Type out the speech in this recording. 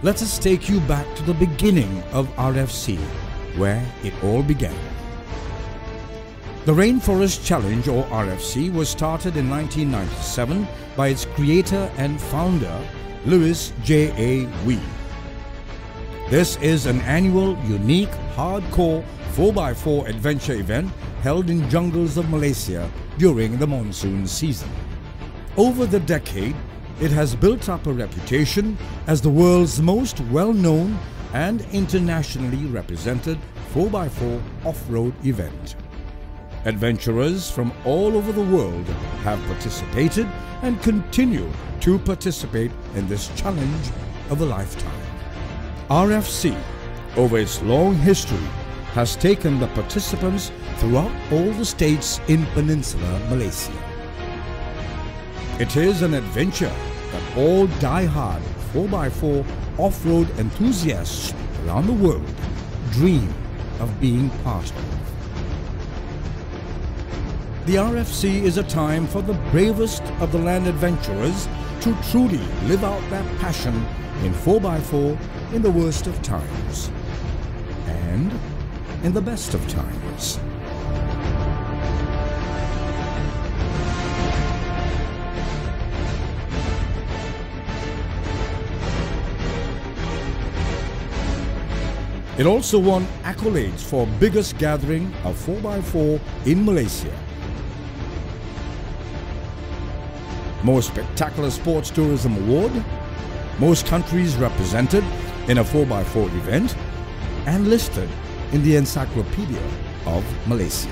Let us take you back to the beginning of RFC, where it all began. The Rainforest Challenge, or RFC, was started in 1997 by its creator and founder, J.A.Wee. This is an annual, unique, hardcore 4x4 adventure event held in jungles of Malaysia during the monsoon season. Over the decade, it has built up a reputation as the world's most well-known and internationally represented 4x4 off-road event. Adventurers from all over the world have participated and continue to participate in this challenge of a lifetime. RFC, over its long history, has taken the participants throughout all the states in Peninsular Malaysia. It is an adventure that all die-hard 4x4 off-road enthusiasts around the world dream of being part of. The RFC is a time for the bravest of the land adventurers to truly live out their passion in 4x4 in the worst of times and in the best of times. It also won accolades for biggest gathering of 4x4 in Malaysia. Most Spectacular Sports Tourism Award, most countries represented in a 4x4 event, and listed in the Encyclopedia of Malaysia.